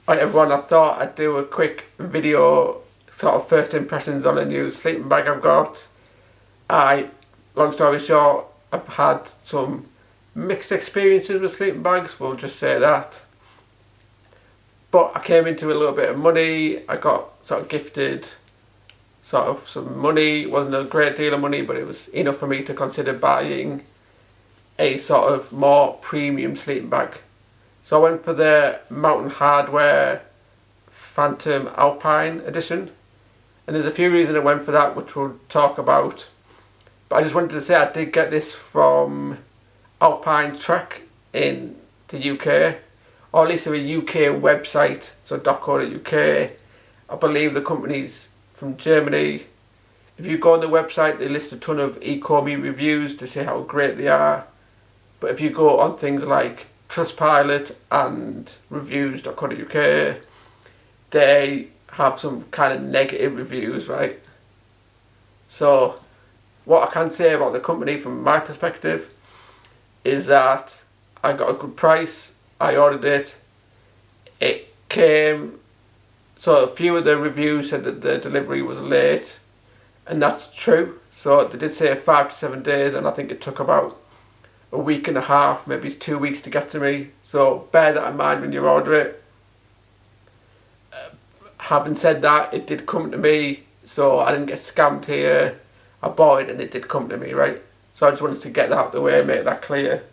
Right everyone, I thought I'd do a quick video, sort of first impressions on a new sleeping bag I've got. Long story short, I've had some mixed experiences with sleeping bags, we'll just say that. But I came into a little bit of money, I got sort of gifted sort of some money. It wasn't a great deal of money, but it was enough for me to consider buying a sort of more premium sleeping bag. So I went for the Mountain Hardwear Phantom Alpine edition, and there's a few reasons I went for that which we'll talk about. But I just wanted to say I did get this from Alpine Trek in the UK, or at least a UK website, so .co.uk. I believe the company's from Germany. If you go on the website, they list a ton of eco-me reviews to say how great they are. But if you go on things like Trustpilot and reviews.co.uk, they have some kind of negative reviews, right? So what I can say about the company from my perspective is that I got a good price, I ordered it, it came, so a few of the reviews said that the delivery was late, and that's true. So they did say 5 to 7 days, and I think it took about a week and a half, maybe 2 weeks to get to me. So bear that in mind when you order it. Having said that, it did come to me, so I didn't get scammed here. I bought it and it did come to me, right? So I just wanted to get that out of the way, make that clear,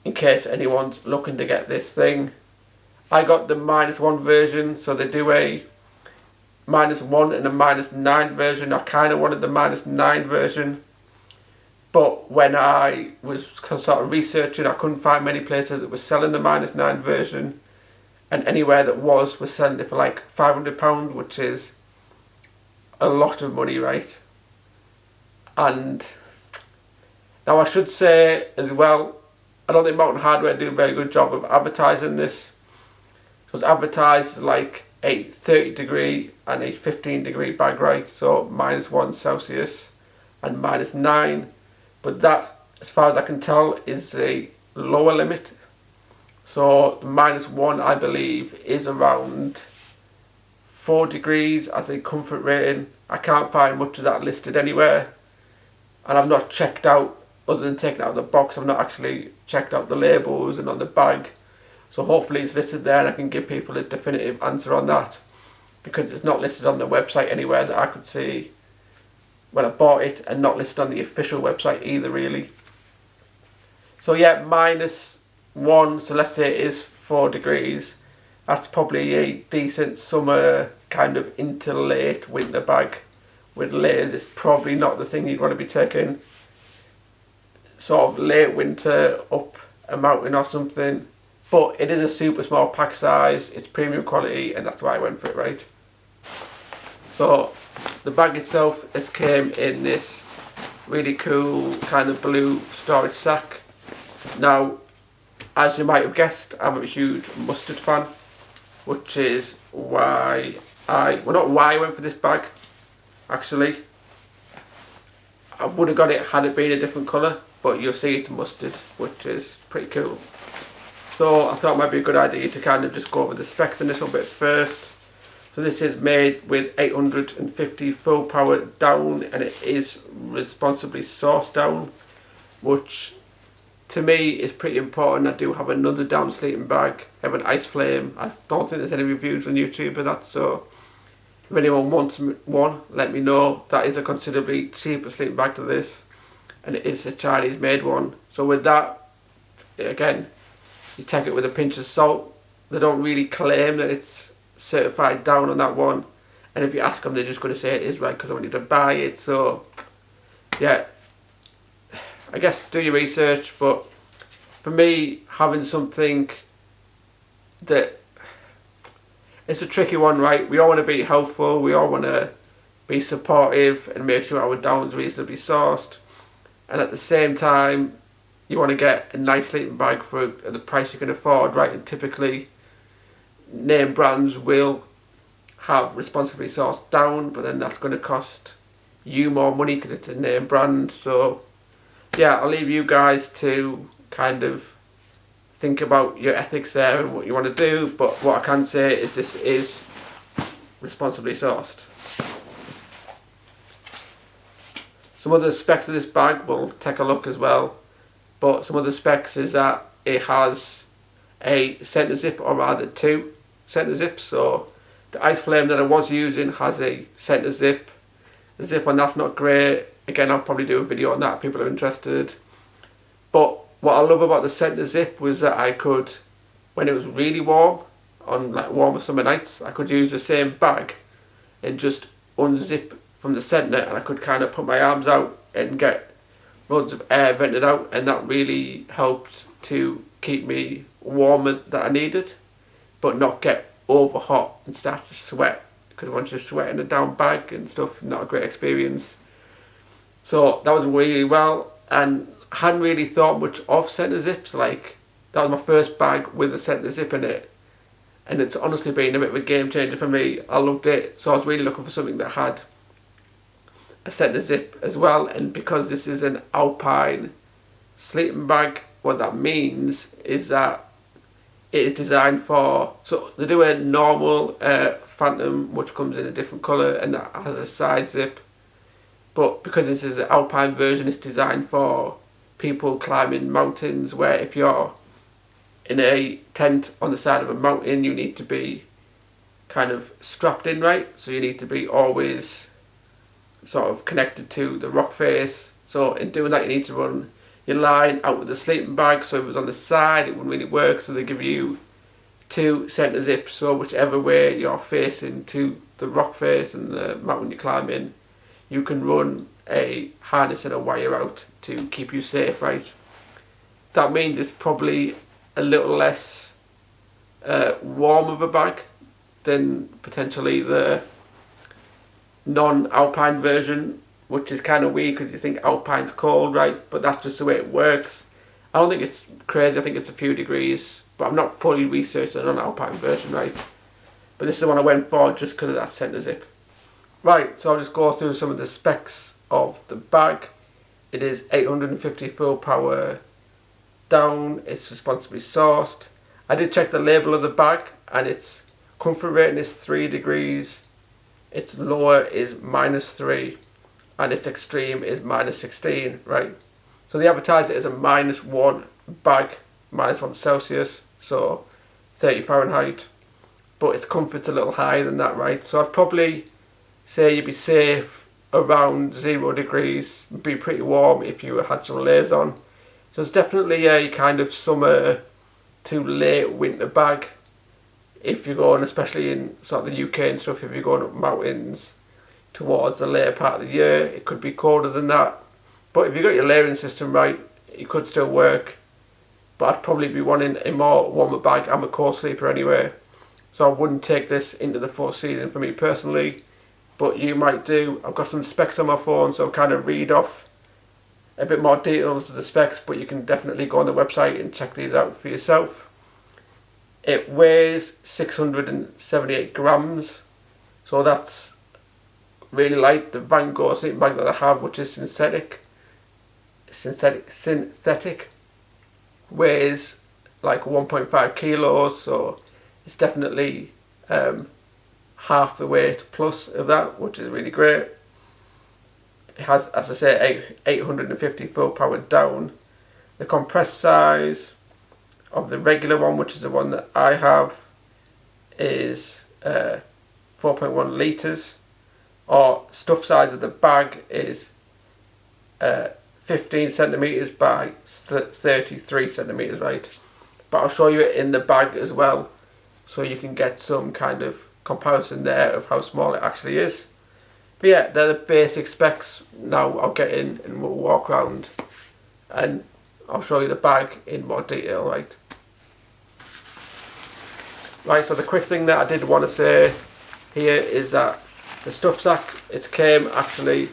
in case anyone's looking to get this thing. I got the -1 version, so they do a -1 and a -9 version. I kind of wanted the -9 version, but when I was sort of researching, I couldn't find many places that were selling the -9 version, and anywhere that was selling it for like £500, which is a lot of money, right? And now I should say as well, I don't think Mountain Hardwear do a very good job of advertising this. So it's advertised as like a 30 degree and a 15 degree bag, right? So -1 Celsius and -9. But that, as far as I can tell, is a lower limit. So the -1, I believe, is around 4 degrees as a comfort rating. I can't find much of that listed anywhere. And I've not checked out, other than taking out the box, I've not actually checked out the labels and on the bag. So hopefully it's listed there and I can give people a definitive answer on that, because it's not listed on the website anywhere that I could see when I bought it, and not listed on the official website either, really. So yeah, -1, so let's say it is 4 degrees. That's probably a decent summer kind of into late winter bag with layers. It's probably not the thing you'd want to be taking sort of late winter up a mountain or something. But it is a super small pack size, it's premium quality, and that's why I went for it, right? So the bag itself, it came in this really cool kind of blue storage sack. Now, as you might have guessed, I'm a huge mustard fan, which is why not why I went for this bag, actually. I would have got it had it been a different colour, but you'll see it's mustard, which is pretty cool. So I thought it might be a good idea to kind of just go over the specs a little bit first. So this is made with 850 full power down, and it is responsibly sourced down, which to me is pretty important. I do have another down sleeping bag. I have an Ice Flame. I don't think there's any reviews on YouTube of that, so if anyone wants one, let me know. That is a considerably cheaper sleeping bag to this, and it is a Chinese made one. So with that, again, you take it with a pinch of salt. They don't really claim that it's certified down on that one, and if you ask them, they're just going to say it is, right, because I wanted to buy it. So yeah, I guess do your research. But for me, having something that, it's a tricky one, right? We all want to be helpful, we all want to be supportive and make sure our down's reasonably sourced, and at the same time you want to get a nice sleeping bag for the price you can afford, right? And typically name brands will have responsibly sourced down, but then that's going to cost you more money because it's a name brand. So yeah, I'll leave you guys to kind of think about your ethics there and what you want to do, but what I can say is this is responsibly sourced. Some of the specs of this bag, we'll take a look as well, but some of the specs is that it has a centre zip, or rather 2 centre zips. So the Ice Flame that I was using has a centre zip. The zip on that's not great. Again, I'll probably do a video on that if people are interested. But what I love about the centre zip was that I could, when it was really warm, on like warmer summer nights, I could use the same bag and just unzip from the centre, and I could kind of put my arms out and get loads of air vented out, and that really helped to keep me warmer that I needed, but not get over hot and start to sweat, because once you're sweating a down bag and stuff, not a great experience. So that was really well, and I hadn't really thought much of centre zips. Like, that was my first bag with a centre zip in it, and it's honestly been a bit of a game changer for me. I loved it, so I was really looking for something that had a centre zip as well. And because this is an Alpine sleeping bag, what that means is that it is designed for, so they do a normal Phantom, which comes in a different colour and that has a side zip, but because this is an Alpine version, it's designed for people climbing mountains, where if you're in a tent on the side of a mountain, you need to be kind of strapped in, right? So you need to be always sort of connected to the rock face. So in doing that, you need to run your line out with the sleeping bag. So if it was on the side, it wouldn't really work. So they give you 2 centre zips. So whichever way you're facing to the rock face and the mountain you climb in, you can run a harness and a wire out to keep you safe, right? That means it's probably a little less warm of a bag than potentially the non-Alpine version, which is kind of weird because you think Alpine's cold, right? But that's just the way it works. I don't think it's crazy. I think it's a few degrees, but I'm not fully researched the non-Alpine version, right? But this is the one I went for just because of that centre zip. Right, so I'll just go through some of the specs of the bag. It is 850 full power down. It's responsibly sourced. I did check the label of the bag, and its comfort rating is 3 degrees. Its lower is -3, and its extreme is -16, right? So they advertise it as a -1 bag, -1 Celsius, so 30 Fahrenheit. But its comfort's a little higher than that, right? So I'd probably say you'd be safe around 0 degrees, be pretty warm if you had some layers on. So it's definitely a kind of summer to late winter bag. If you're going, especially in sort of the UK and stuff, if you're going up mountains towards the later part of the year, it could be colder than that. But if you've got your layering system right, it could still work. But I'd probably be wanting a more warmer bag. I'm a cold sleeper anyway, so I wouldn't take this into the full season for me personally. But you might do. I've got some specs on my phone, so I'll kind of read off a bit more details of the specs, but you can definitely go on the website and check these out for yourself. It weighs 678 grams, so that's really light. The Van Gogh sleeping bag that I have, which is synthetic, weighs like 1.5 kilos, so it's definitely half the weight plus of that, which is really great. It has, as I say, 850 full power down. The compressed size of the regular one, which is the one that I have, is 4.1 litres, or stuff size of the bag is 15 centimetres by 33 centimetres, right? But I'll show you it in the bag as well, so you can get some kind of comparison there of how small it actually is. But yeah, they're the basic specs. Now I'll get in and we'll walk around and I'll show you the bag in more detail, right? Right, so the quick thing that I did want to say here is that the stuff sack, it came actually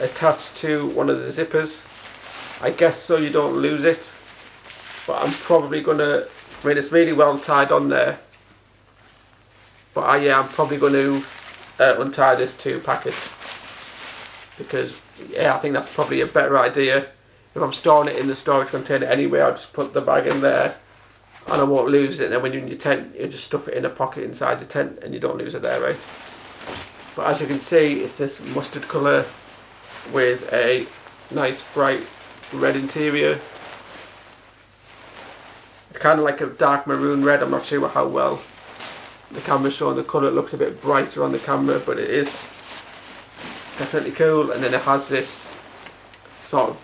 attached to one of the zippers. I guess so you don't lose it, but I'm probably going to, I mean, it's really well tied on there, but I'm probably going to untie this to pack it, because I think that's probably a better idea. If I'm storing it in the storage container anyway, I'll just put the bag in there and I won't lose it. And then when you're in your tent, you just stuff it in a pocket inside your tent and you don't lose it there, right? But as you can see, it's this mustard colour with a nice bright red interior. It's kind of like a dark maroon red. I'm not sure how well the camera's showing the colour. It looks a bit brighter on the camera, but it is definitely cool. And then it has this sort of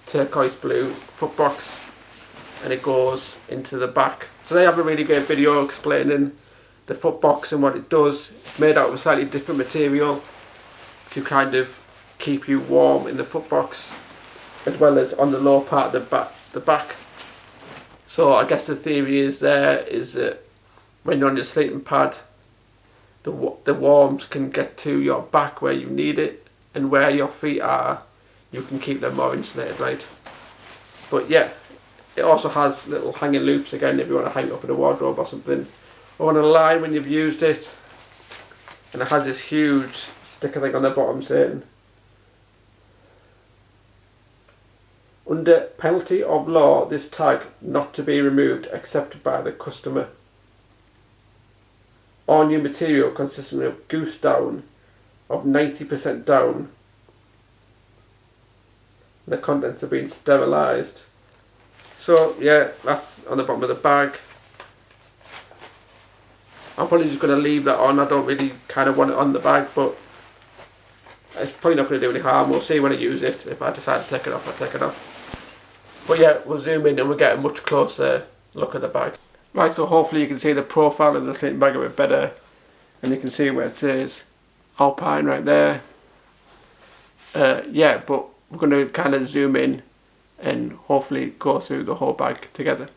turquoise blue foot box, and it goes into the back. So they have a really great video explaining the foot box and what it does. It's made out of a slightly different material to kind of keep you warm in the foot box, as well as on the lower part of the back. So I guess the theory is that when you're on your sleeping pad, the warmth can get to your back where you need it, and where your feet are, you can keep them more insulated, right? But yeah, it also has little hanging loops again if you want to hang it up in a wardrobe or something, or on a line when you've used it. And it has this huge sticker thing on the bottom saying, under penalty of law, this tag not to be removed except by the customer. All new material consisting of goose down of 90% down. The contents have been sterilised. So yeah, that's on the bottom of the bag. I'm probably just going to leave that on. I don't really kind of want it on the bag, but it's probably not going to do any harm. We'll see when I use it. If I decide to take it off, I'll take it off. But yeah, we'll zoom in and we'll get a much closer look at the bag. Right, so hopefully you can see the profile of the sleeping bag a bit better, and you can see where it says Alpine right there. Yeah, but we're going to kind of zoom in and hopefully go through the whole bag together.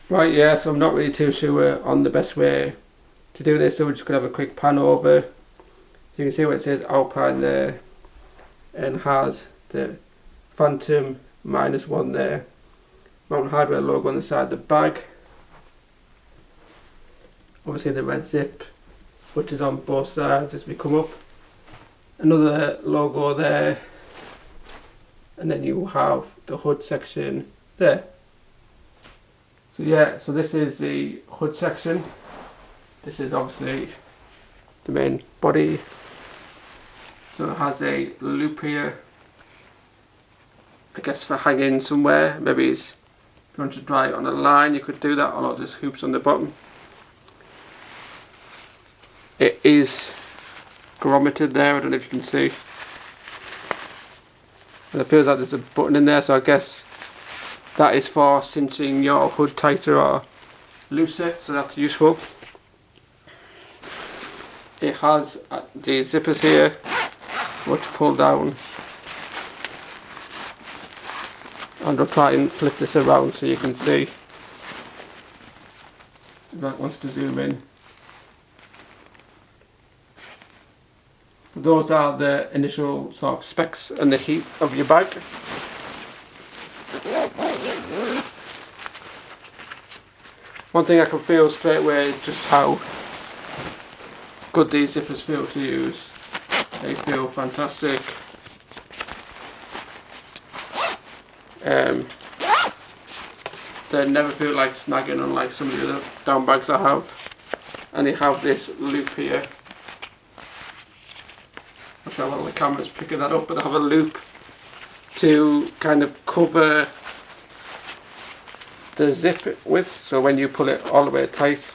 Right, yeah, so I'm not really too sure on the best way to do this, so we're just going to have a quick pan over. So you can see where it says Alpine there, and has the Phantom -1 there. Mountain Hardwear logo on the side of the bag. Obviously the red zip, which is on both sides as we come up. Another logo there. And then you have the hood section there. So yeah, so this is the hood section. This is obviously the main body. So it has a loop here, I guess for hanging somewhere. Maybe if you want to dry it on a line, you could do that, or there's hoops on the bottom. It is grommeted there, I don't know if you can see. And it feels like there's a button in there, so I guess that is for cinching your hood tighter or looser, so that's useful. It has the zippers here, which pull down. And I'll try and flip this around so you can see. If that wants to zoom in. Those are the initial sort of specs and the heat of your bag. One thing I can feel straight away is just how good these zippers feel to use. They feel fantastic. They never feel like snagging, unlike some of the other down bags I have. And they have this loop here. I'm not sure how well the camera's picking that up, but they have a loop to kind of cover the zip with, so when you pull it all the way tight,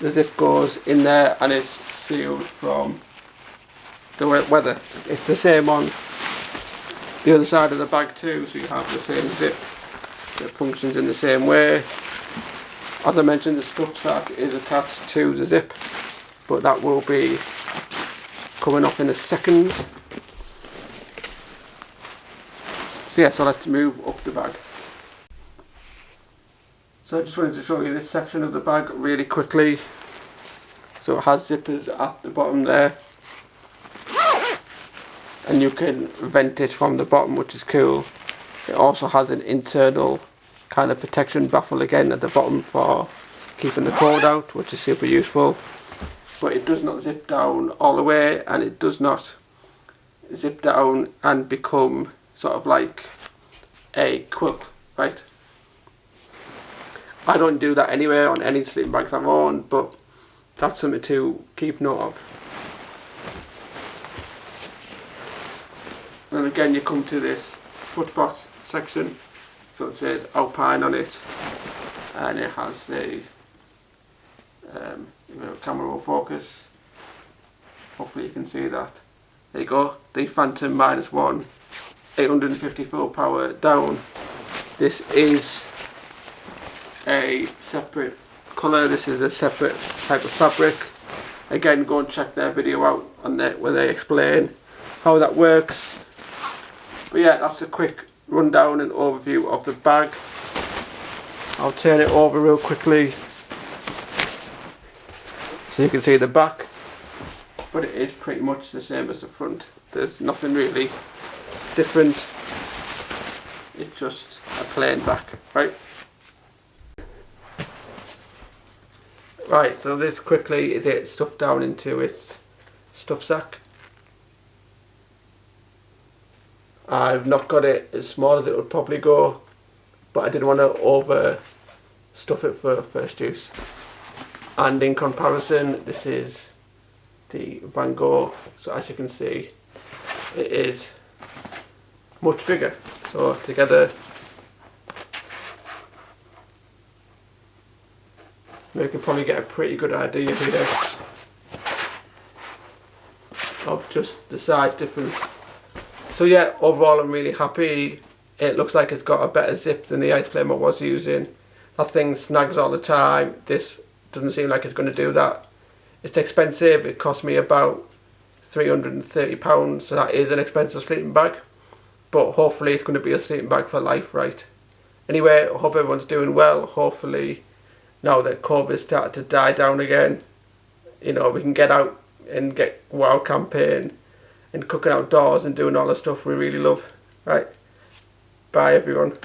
the zip goes in there and is sealed from the weather. It's the same on the other side of the bag too, so you have the same zip that functions in the same way. As I mentioned, the stuff sack is attached to the zip, but that will be coming off in a second. So yeah, so let's move up the bag. So I just wanted to show you this section of the bag really quickly. So it has zippers at the bottom there, and you can vent it from the bottom, which is cool. It also has an internal kind of protection baffle again at the bottom for keeping the cold out, which is super useful. But it does not zip down all the way, and it does not zip down and become sort of like a quilt, right? I don't do that anyway on any sleeping bags I've owned, but that's something to keep note of. And again, you come to this footbox section, so it says Alpine on it, and it has the camera will focus. Hopefully you can see that. There you go, the Phantom -1, 850 full power down. This is a separate colour, this is a separate type of fabric. Again, go and check their video out on there where they explain how that works. But yeah, that's a quick rundown and overview of the bag. I'll turn it over real quickly so you can see the back, but it is pretty much the same as the front. There's nothing really different, it's just a plain back, right? Right, so this quickly is it stuffed down into its stuff sack. I've not got it as small as it would probably go, but I didn't want to over stuff it for first use. And in comparison, this is the Van Gogh, so as you can see it is much bigger. So together you can probably get a pretty good idea here of just the size difference. So yeah, overall I'm really happy. It looks like it's got a better zip than the ice flame I was using. That thing snags all the time. This doesn't seem like it's going to do that. It's expensive, it cost me about £330, so that is an expensive sleeping bag. But hopefully it's going to be a sleeping bag for life, right? Anyway, I hope everyone's doing well. Hopefully now that COVID's started to die down again, you know, we can get out and get wild camping and cooking outdoors and doing all the stuff we really love. Right, bye everyone.